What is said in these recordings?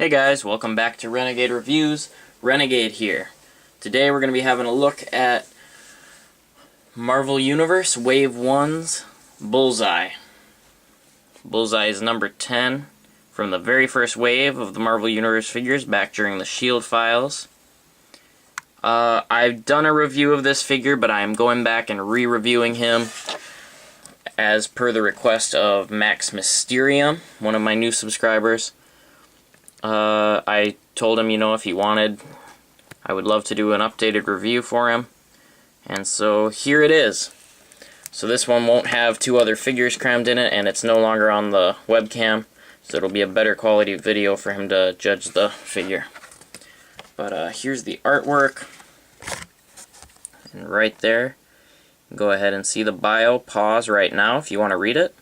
Hey guys, welcome back to Renegade Reviews. Renegade here. Today we're going to be having a look at Marvel Universe Wave 1's Bullseye. Bullseye is number 10 from the very first wave of the Marvel Universe figures back during the S.H.I.E.L.D. files. I've done a review of this figure, but I am going back and re-reviewing him as per the request of Max Mysterium, one of my new subscribers. I told him, if he wanted, I would love to do an updated review for him. And so here it is. So this one won't have two other figures crammed in it, and it's no longer on the webcam, so it'll be a better quality video for him to judge the figure. But here's the artwork. And right there, go ahead and see the bio. Pause right now if you want to read it.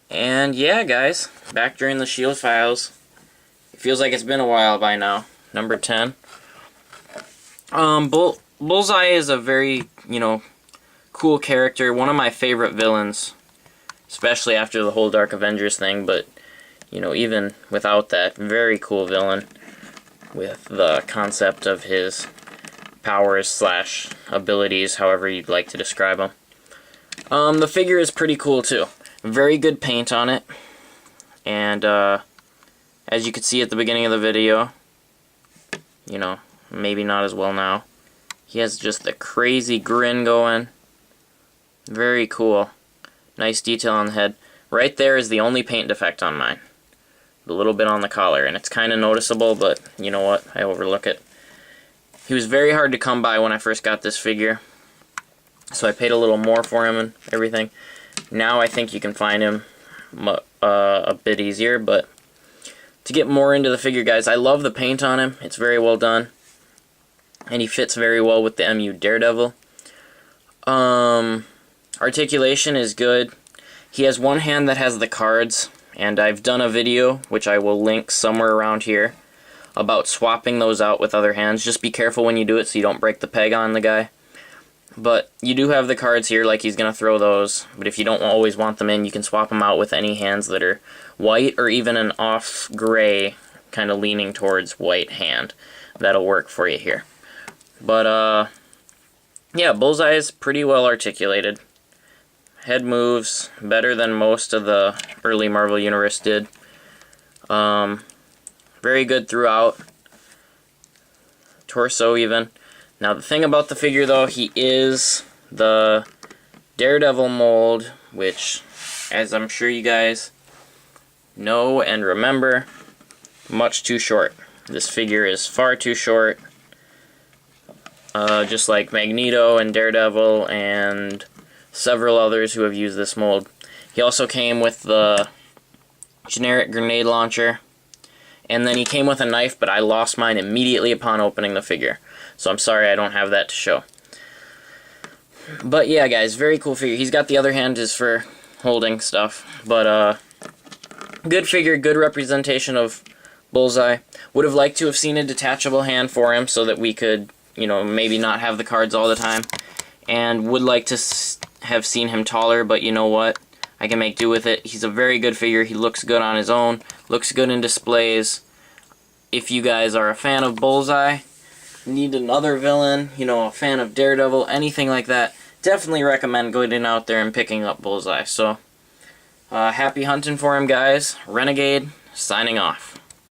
And yeah, guys, back during the S.H.I.E.L.D. files. Feels like it's been a while by now. Number 10. Bullseye is a very, cool character. One of my favorite villains. Especially after the whole Dark Avengers thing. But, even without that, very cool villain. With the concept of his powers / abilities, however you'd like to describe them. The figure is pretty cool too. Very good paint on it. And, as you could see at the beginning of the video, maybe not as well now, he has just the crazy grin going. Very cool. Nice detail on the head. Right there is the only paint defect on mine. The little bit on the collar, and it's kind of noticeable, but you know what? I overlook it. He was very hard to come by when I first got this figure, so I paid a little more for him and everything. Now I think you can find him a bit easier, but to get more into the figure, guys, I love the paint on him. It's very well done. And he fits very well with the MU Daredevil. Articulation is good. He has one hand that has the cards, and I've done a video, which I will link somewhere around here, about swapping those out with other hands. Just be careful when you do it so you don't break the peg on the guy. But you do have the cards here, like he's going to throw those. But if you don't always want them in, you can swap them out with any hands that are white or even an off gray, kind of leaning towards white hand. That'll work for you here. But, yeah, Bullseye is pretty well articulated. Head moves better than most of the early Marvel Universe did. Very good throughout. Torso even. Now the thing about the figure though, he is the Daredevil mold, which, as I'm sure you guys know and remember, much too short. This figure is far too short. Just like Magneto and Daredevil and several others who have used this mold. He also came with the generic grenade launcher, and then he came with a knife, but I lost mine immediately upon opening the figure. So I'm sorry I don't have that to show. But yeah, guys, very cool figure. He's got the other hand is for holding stuff. But good figure, good representation of Bullseye. Would have liked to have seen a detachable hand for him so that we could, maybe not have the cards all the time. And would like to have seen him taller, but you know what? I can make do with it. He's a very good figure. He looks good on his own. Looks good in displays. If you guys are a fan of Bullseye, need another villain, a fan of Daredevil, anything like that, definitely recommend going out there and picking up Bullseye. So, happy hunting for him, guys. Renegade, signing off.